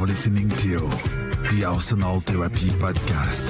now listening to the Arsenal Therapy Podcast.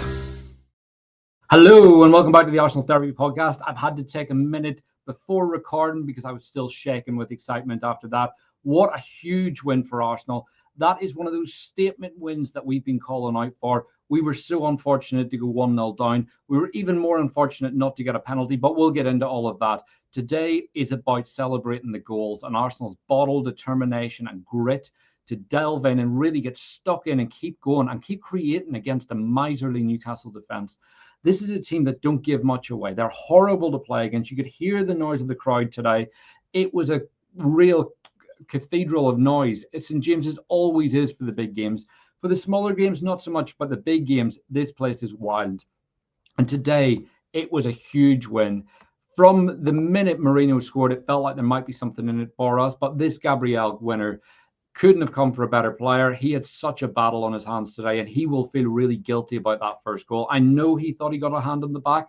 Hello and welcome back to the Arsenal Therapy Podcast. I've had to take a minute before recording because I was still shaking with excitement after that. What a huge win for Arsenal. That is one of those statement wins that we've been calling out for. We were so unfortunate to go 1-0 down. We were even more unfortunate not to get a penalty, but we'll get into all of that. Today is about celebrating the goals and Arsenal's bottled determination and grit to delve in and really get stuck in and keep going and keep creating against a miserly Newcastle defence. This is a team that don't give much away. They're horrible to play against. You could hear the noise of the crowd today. It was a real cathedral of noise. St. James's always is for the big games. For the smaller games, not so much, but the big games, this place is wild. And today, it was a huge win. From the minute Merino scored, it felt like there might be something in it for us, but this Gabriel winner couldn't have come for a better player. He had such a battle on his hands today, and he will feel really guilty about that first goal. I know he thought he got a hand on the back,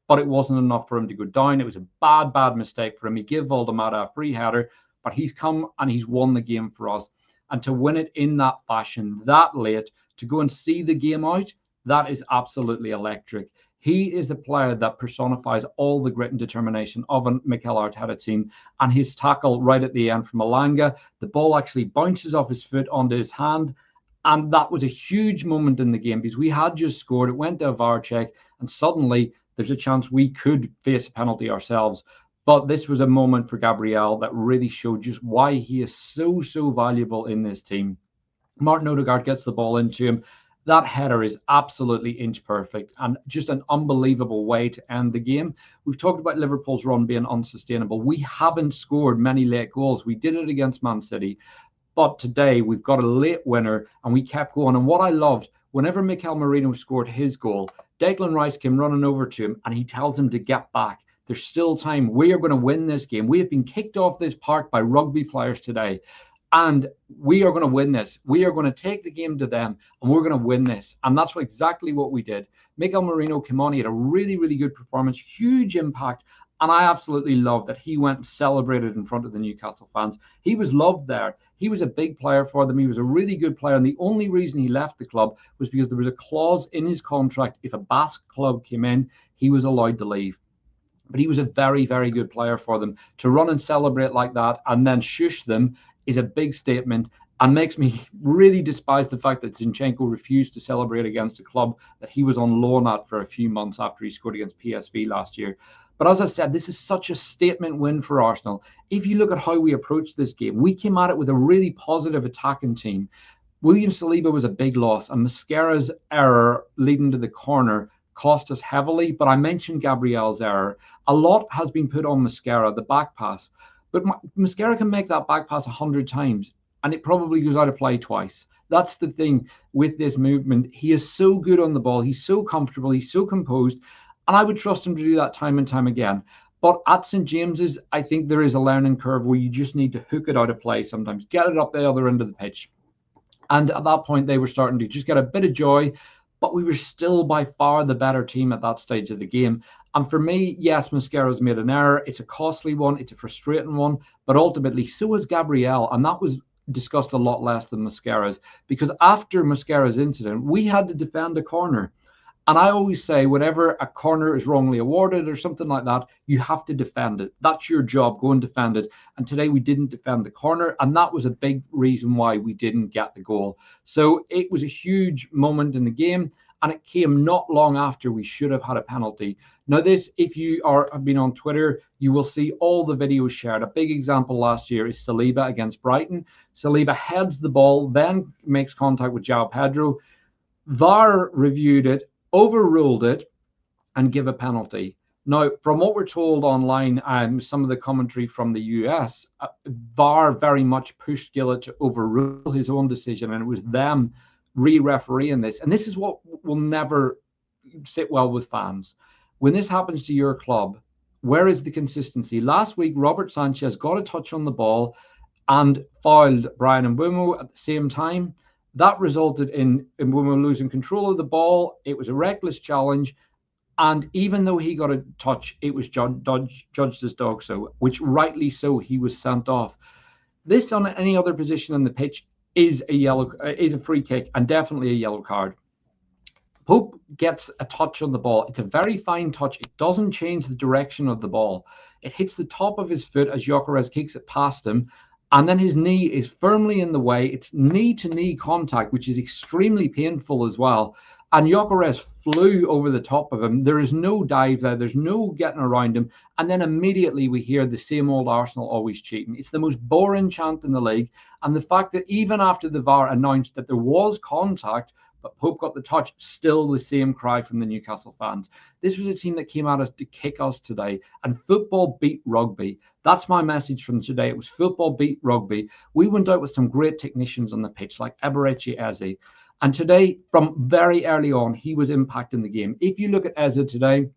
but it wasn't enough for him to go down. It was a bad mistake for him. He gave Valdemata a free header, but he's come and he's won the game for us. And to win it in that fashion, that late, to go and see the game out, that is absolutely electric. He is a player that personifies all the grit and determination of a Mikel Arteta team. And his tackle right at the end from Elanga, the ball actually bounces off his foot onto his hand. And that was a huge moment in the game because we had just scored. It went to a VAR check, and suddenly there's a chance we could face a penalty ourselves. But this was a moment for Gabriel that really showed just why he is so valuable in this team. Martin Odegaard gets the ball into him. That header is absolutely inch perfect and just an unbelievable way to end the game. We've talked about Liverpool's run being unsustainable. We haven't scored many late goals. We did it against Man City. But today we've got a late winner and we kept going. And what I loved, whenever Mikel Merino scored his goal, Declan Rice came running over to him and he tells him to get back. There's still time. We are going to win this game. We have been kicked off this park by rugby players today. And we are going to win this. We are going to take the game to them and we're going to win this. And that's exactly what we did. Mikel Merino came on. He had a really good performance, huge impact. And I absolutely love that he went and celebrated in front of the Newcastle fans. He was loved there. He was a big player for them. He was a really good player. And the only reason he left the club was because there was a clause in his contract. If a Basque club came in, he was allowed to leave. But he was a very good player for them. To run and celebrate like that and then shush them is a big statement and makes me really despise the fact that Zinchenko refused to celebrate against a club that he was on loan at for a few months after he scored against PSV last year. But as I said, this is such a statement win for Arsenal. If you look at how we approached this game, we came at it with a really positive attacking team. William Saliba was a big loss, and Mascara's error leading to the corner cost us heavily. But I mentioned Gabriel's error. A lot has been put on Mascara, the back pass. But Mascara can make that back pass 100 times, and it probably goes out of play twice. That's the thing with this movement. He is so good on the ball. He's so comfortable. He's so composed. And I would trust him to do that time and time again. But at St. James's, I think there is a learning curve where you just need to hook it out of play sometimes, get it up the other end of the pitch. And at that point, they were starting to just get a bit of joy. But we were still by far the better team at that stage of the game. And for me, yes, Mascara's made an error. It's a costly one. It's a frustrating one. But ultimately, so has Gabriel. And that was discussed a lot less than Mascara's. Because after Mascara's incident, we had to defend a corner. And I always say, whenever a corner is wrongly awarded or something like that, you have to defend it. That's your job. Go and defend it. And today we didn't defend the corner. And that was a big reason why we didn't get the goal. So it was a huge moment in the game. And it came not long after we should have had a penalty. Now this, if you have been on Twitter, you will see all the videos shared. A big example last year is Saliba against Brighton. Saliba heads the ball, then makes contact with João Pedro. VAR reviewed it, overruled it, and give a penalty. Now, from what we're told online, some of the commentary from the US, VAR very much pushed Gillett to overrule his own decision, and it was them re-refereeing this. And this is what will never sit well with fans. When this happens to your club, where is the consistency? Last week, Robert Sanchez got a touch on the ball and fouled Bryan Mbeumo at the same time. That resulted in Mbeumo losing control of the ball. It was a reckless challenge. And even though he got a touch, it was judged as dog so, which rightly so, he was sent off. This on any other position on the pitch, is a free kick and definitely a yellow card. Pope gets a touch on the ball. It's a very fine touch. It doesn't change the direction of the ball. It hits the top of his foot as Gyökeres kicks it past him, and then his knee is firmly in the way. It's knee-to-knee contact, which is extremely painful as well. And Gyökeres flew over the top of him. There is no dive there. There's no getting around him. And then immediately we hear the same old Arsenal always cheating. It's the most boring chant in the league. And the fact that even after the VAR announced that there was contact, but Pope got the touch, still the same cry from the Newcastle fans. This was a team that came at us to kick us today, and football beat rugby. That's my message from today. It was football beat rugby. We went out with some great technicians on the pitch, like Eberechi Eze. And today, from very early on, he was impacting the game. If you look at Eze today,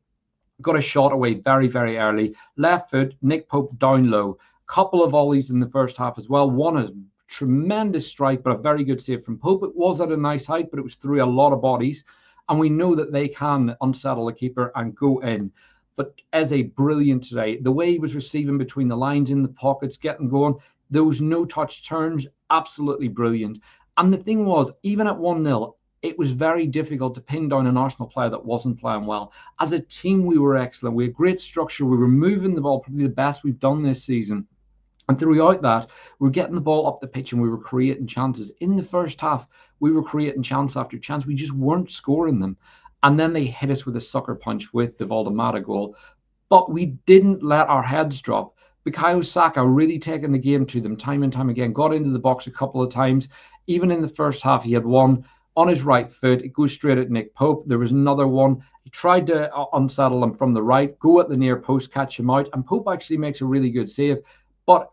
got a shot away very, very early. Left foot, Nick Pope down low. Couple of volleys in the first half as well. One is tremendous strike, but a very good save from Pope. It was at a nice height, but it was through a lot of bodies. And we know that they can unsettle a keeper and go in. But Eze, brilliant today. The way he was receiving between the lines, in the pockets, getting going, those no-touch turns, absolutely brilliant. And the thing was, even at 1-0, it was very difficult to pin down an Arsenal player that wasn't playing well. As a team, we were excellent. We had great structure. We were moving the ball, probably the best we've done this season. And throughout that, we're getting the ball up the pitch and we were creating chances. In the first half, we were creating chance after chance. We just weren't scoring them. And then they hit us with a sucker punch with the Valdemara goal. But we didn't let our heads drop. Bukayo Saka really taking the game to them time and time again. Got into the box a couple of times. Even in the first half, he had one on his right foot. It goes straight at Nick Pope. There was another one. He tried to unsettle him from the right, go at the near post, catch him out. And Pope actually makes a really good save. But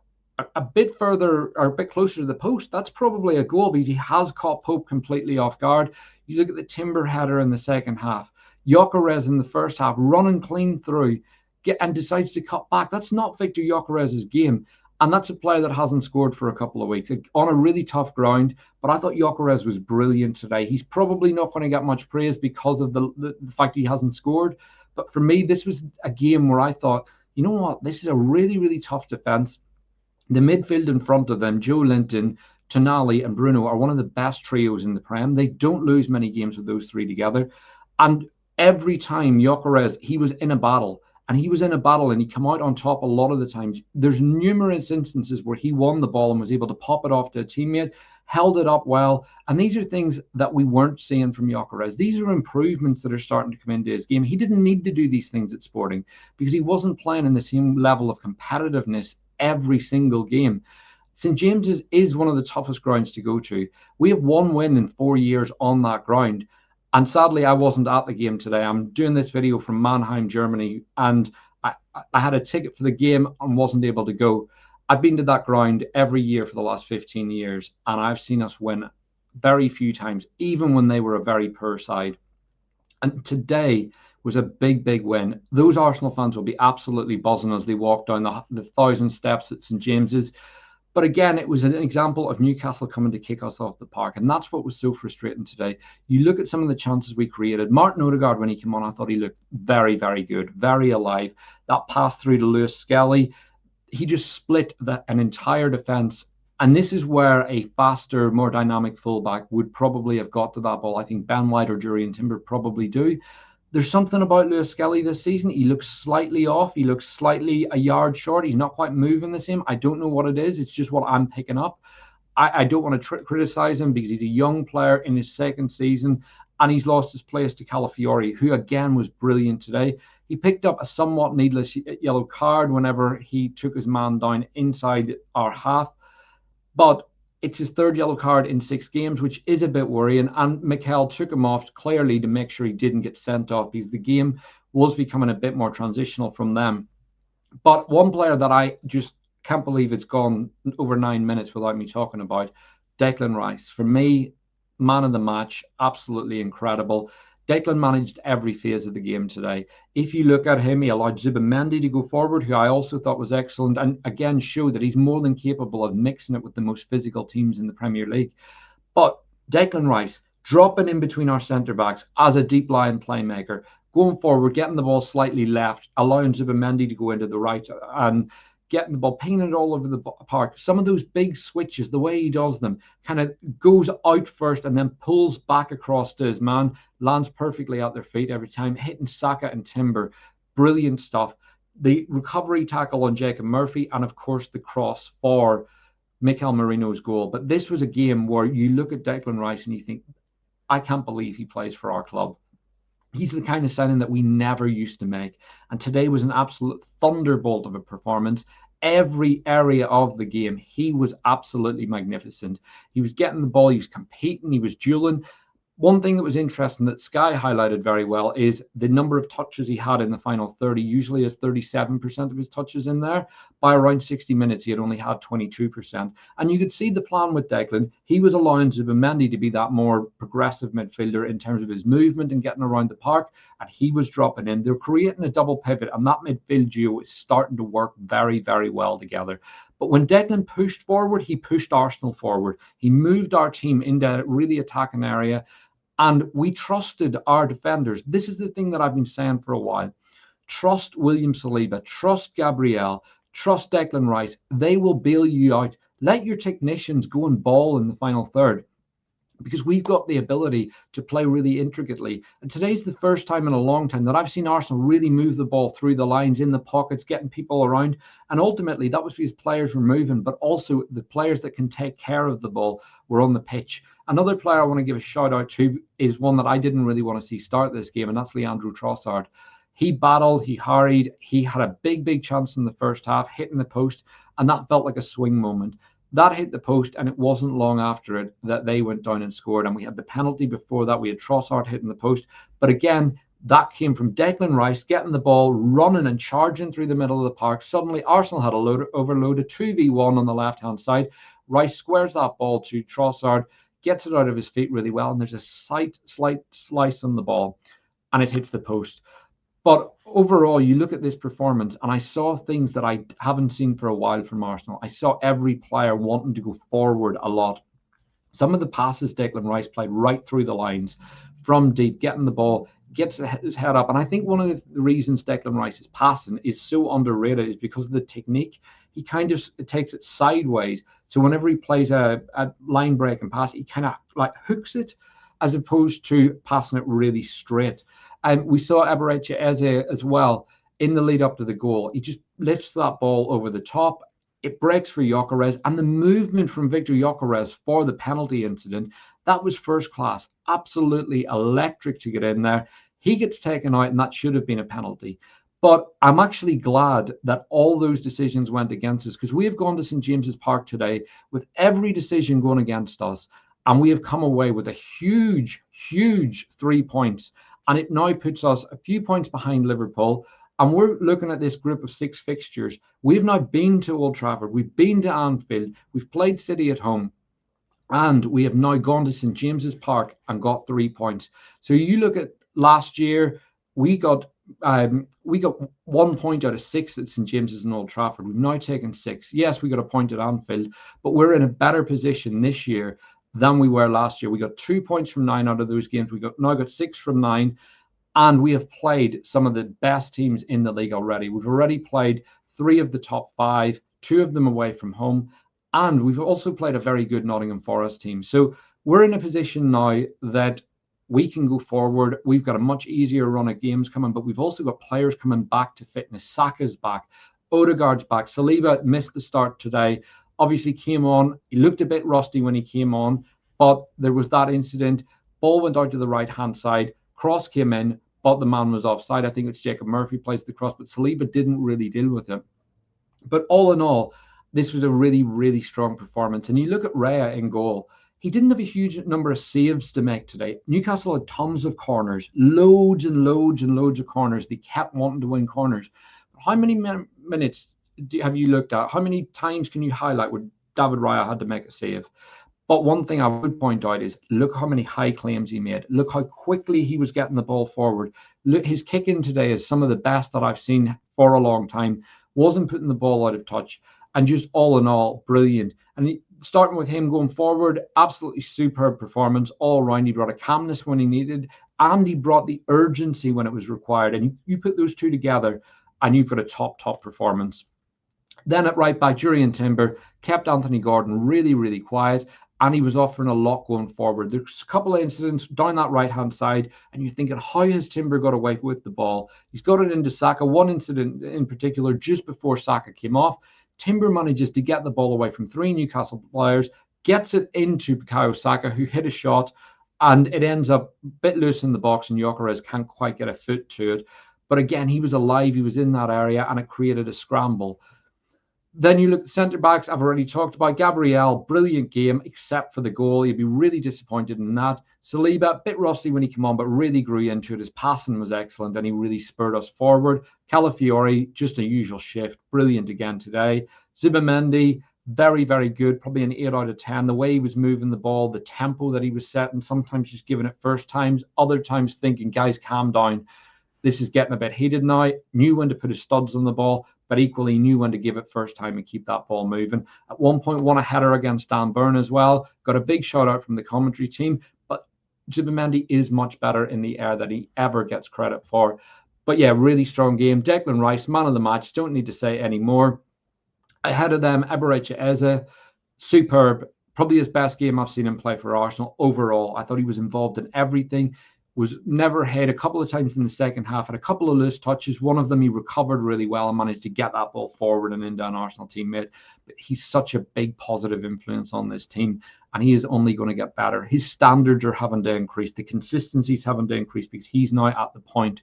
a bit further or a bit closer to the post, that's probably a goal because he has caught Pope completely off guard. You look at the Timber header in the second half. Gyökeres in the first half running clean through and decides to cut back. That's not Victor Gyökeres' game. And that's a player that hasn't scored for a couple of weeks on a really tough ground. But I thought Gyökeres was brilliant today. He's probably not going to get much praise because of the fact he hasn't scored. But for me, this was a game where I thought, you know what, this is a really, really tough defense. The midfield in front of them, Joe Linton, Tonali and Bruno, are one of the best trios in the Prem. They don't lose many games with those three together. And every time Gyökeres, he was in a battle. And he was in a battle and he came out on top a lot of the times. There's numerous instances where he won the ball and was able to pop it off to a teammate, held it up well. And these are things that we weren't seeing from Gyökeres. These are improvements that are starting to come into his game. He didn't need to do these things at Sporting because he wasn't playing in the same level of competitiveness every single game. St James's is one of the toughest grounds to go to. We have one win in 4 years on that ground. And sadly, I wasn't at the game today. I'm doing this video from Mannheim, Germany, and I had a ticket for the game and wasn't able to go. I've been to that ground every year for the last 15 years, and I've seen us win very few times, even when they were a very poor side. And today was a big, big win. Those Arsenal fans will be absolutely buzzing as they walk down the 1,000 steps at St James's. But again, it was an example of Newcastle coming to kick us off the park. And that's what was so frustrating today. You look at some of the chances we created. Martin Odegaard, when he came on, I thought he looked very, very good, very alive. That pass through to Lewis Skelly, he just split an entire defence. And this is where a faster, more dynamic fullback would probably have got to that ball. I think Ben White or Jurriën Timber probably do. There's something about Lewis Skelly this season. He looks slightly off. He looks slightly a yard short. He's not quite moving the same. I don't know what it is. It's just what I'm picking up. I don't want to criticize him because he's a young player in his second season and he's lost his place to Calafiori, who again was brilliant today. He picked up a somewhat needless yellow card whenever he took his man down inside our half. But it's his third yellow card in 6 games, which is a bit worrying. And Mikel took him off clearly to make sure he didn't get sent off because the game was becoming a bit more transitional from them. But one player that I just can't believe it's gone over 9 minutes without me talking about, Declan Rice. For me, man of the match, absolutely incredible. Declan managed every phase of the game today. If you look at him, he allowed Zubimendi to go forward, who I also thought was excellent, and again showed that he's more than capable of mixing it with the most physical teams in the Premier League. But Declan Rice, dropping in between our centre-backs as a deep-lying playmaker, going forward, getting the ball slightly left, allowing Zubimendi to go into the right and getting the ball, pinging it all over the park. Some of those big switches, the way he does them, kind of goes out first and then pulls back across to his man, lands perfectly at their feet every time, hitting Saka and Timber. Brilliant stuff. The recovery tackle on Jacob Murphy, and of course the cross for Mikel Merino's goal. But this was a game where you look at Declan Rice and you think, I can't believe he plays for our club. He's the kind of signing that we never used to make. And today was an absolute thunderbolt of a performance. Every area of the game, he was absolutely magnificent. He was getting the ball, he was competing, he was dueling. One thing that was interesting that Sky highlighted very well is the number of touches he had in the final 30. Usually has 37% of his touches in there. By around 60 minutes, he had only had 22%. And you could see the plan with Declan. He was allowing Zubimendi to be that more progressive midfielder in terms of his movement and getting around the park. And he was dropping in. They're creating a double pivot. And that midfield duo is starting to work very, very well together. But when Declan pushed forward, he pushed Arsenal forward. He moved our team into a really attacking area. And we trusted our defenders. This is the thing that I've been saying for a while. Trust William Saliba, trust Gabriel, trust Declan Rice. They will bail you out. Let your technicians go and ball in the final third, because we've got the ability to play really intricately. And today's the first time in a long time that I've seen Arsenal really move the ball through the lines, in the pockets, getting people around. And ultimately, that was because players were moving, but also the players that can take care of the ball were on the pitch. Another player I want to give a shout out to is one that I didn't really want to see start this game, and that's Leandro Trossard. He battled, he harried, he had a big chance in the first half, hitting the post, and that felt like a swing moment. That hit the post, and it wasn't long after it that they went down and scored. And we had the penalty before that. We had Trossard hitting the post. But again, that came from Declan Rice getting the ball, running and charging through the middle of the park. Suddenly, Arsenal had overloaded 2v1 on the left-hand side. Rice squares that ball to Trossard, gets it out of his feet really well, and there's a slight slice on the ball, and it hits the post. But overall, you look at this performance, and I saw things that I haven't seen for a while from Arsenal. I saw every player wanting to go forward a lot. Some of the passes Declan Rice played right through the lines from deep, getting the ball, gets his head up. And I think one of the reasons Declan Rice's passing is so underrated is because of the technique. He kind of takes it sideways. So whenever he plays a line break and pass, he kind of like hooks it as opposed to passing it really straight. And we saw Eberechi Eze as well in the lead up to the goal. He just lifts that ball over the top. It breaks for Gyökeres, and the movement from Victor Gyökeres for the penalty incident, that was first class. Absolutely electric to get in there. He gets taken out, and that should have been a penalty. But I'm actually glad that all those decisions went against us, because we have gone to St. James's Park today with every decision going against us, and we have come away with a huge 3 points. And it now puts us a few points behind Liverpool. And we're looking at this group of 6 fixtures. We've now been to Old Trafford. We've been to Anfield. We've played City at home. And we have now gone to St. James's Park and got 3 points. So you look at last year, we got 1 point out of 6 at St. James's and Old Trafford. We've now taken 6. Yes, we got a point at Anfield, but we're in a better position this year than we were last year. We got 2 points from 9 out of those games. We now got 6 from 9. And we have played some of the best teams in the league already. We've already played 3 of the top 5, 2 of them away from home. And we've also played a very good Nottingham Forest team. So we're in a position now that we can go forward. We've got a much easier run of games coming, but we've also got players coming back to fitness. Saka's back. Odegaard's back. Saliba missed the start today. Obviously came on. He looked a bit rusty when he came on, but there was that incident. Ball went out to the right-hand side. Cross came in, but the man was offside. I think it's Jacob Murphy plays the cross, but Saliba didn't really deal with him. But all in all, this was a really strong performance. And you look at Raya in goal. He didn't have a huge number of saves to make today. Newcastle had tons of corners, loads and loads of corners. They kept wanting to win corners. How many minutes have you looked at? How many times can you highlight where David Raya had to make a save? But one thing I would point out is look how many high claims he made. Look how quickly he was getting the ball forward. Look, his kicking today is some of the best that I've seen for a long time. Wasn't putting the ball out of touch. And just all in all, brilliant. And starting with him going forward, absolutely superb performance all around. He brought a calmness when he needed, and he brought the urgency when it was required. And you put those two together, and you've got a top performance. Then at right back, Jurriën Timber kept Anthony Gordon really, really quiet, and he was offering a lot going forward. There's a couple of incidents down that right-hand side, and you're thinking, how has Timber got away with the ball? He's got it into Saka. One incident in particular, just before Saka came off, Timber manages to get the ball away from 3 Newcastle players, gets it into Bukayo Saka, who hit a shot, and it ends up a bit loose in the box, and Gyökeres can't quite get a foot to it. But again, he was alive, he was in that area, and it created a scramble. Then you look at centre backs. I've already talked about Gabriel, brilliant game, except for the goal. You'd be really disappointed in that. Saliba, a bit rusty when he came on, but really grew into it. His passing was excellent, and he really spurred us forward. Calafiori, just a usual shift, brilliant again today. Zubimendi, very, very good, probably an 8 out of 10. The way he was moving the ball, the tempo that he was setting, sometimes just giving it first times, other times thinking, guys, calm down. This is getting a bit heated now. Knew when to put his studs on the ball, but equally knew when to give it first time and keep that ball moving. At one point, won a header against Dan Burn as well. Got a big shout out from the commentary team, but Zubimendi is much better in the air than he ever gets credit for. But yeah, really strong game. Declan Rice, man of the match. Don't need to say any more. Ahead of them, Eberechi Eze, superb. Probably his best game I've seen him play for Arsenal overall. I thought he was involved in everything. Was never hit a couple of times in the second half, had a couple of loose touches. One of them he recovered really well and managed to get that ball forward and into an Arsenal teammate. But he's such a big positive influence on this team, and he is only going to get better. His standards are having to increase. The consistency's having to increase because he's now at the point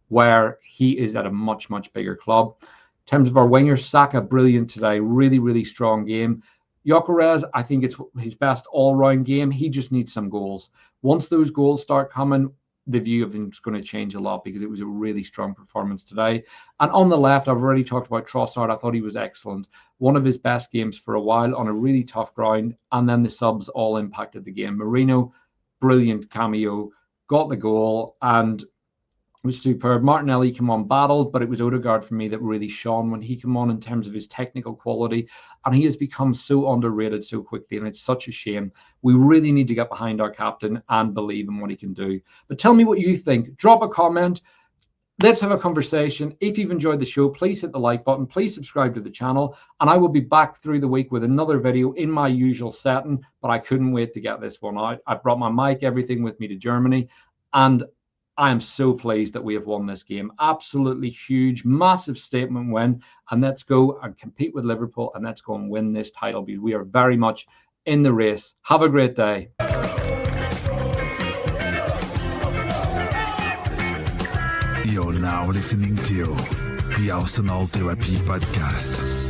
where he is at a much, much bigger club. In terms of our wingers, Saka, brilliant today. Really, really strong game. Gyökeres, I think it's his best all-round game. He just needs some goals. Once those goals start coming, the view of him is going to change a lot because it was a really strong performance today. And on the left, I've already talked about Trossard. I thought he was excellent. One of his best games for a while on a really tough ground. And then the subs all impacted the game. Merino, brilliant cameo, got the goal and was superb. Martinelli came on, battled, but it was Odegaard for me that really shone when he came on in terms of his technical quality, and he has become so underrated so quickly, and it's such a shame. We really need to get behind our captain and believe in what he can do. But tell me what you think. Drop a comment. Let's have a conversation. If you've enjoyed the show, please hit the like button. Please subscribe to the channel, and I will be back through the week with another video in my usual setting, but I couldn't wait to get this one out. I brought my mic, everything with me to Germany, and I am so pleased that we have won this game. Absolutely huge, massive statement win. And let's go and compete with Liverpool, and let's go and win this title because we are very much in the race. Have a great day. You're now listening to the Arsenal Therapy Podcast.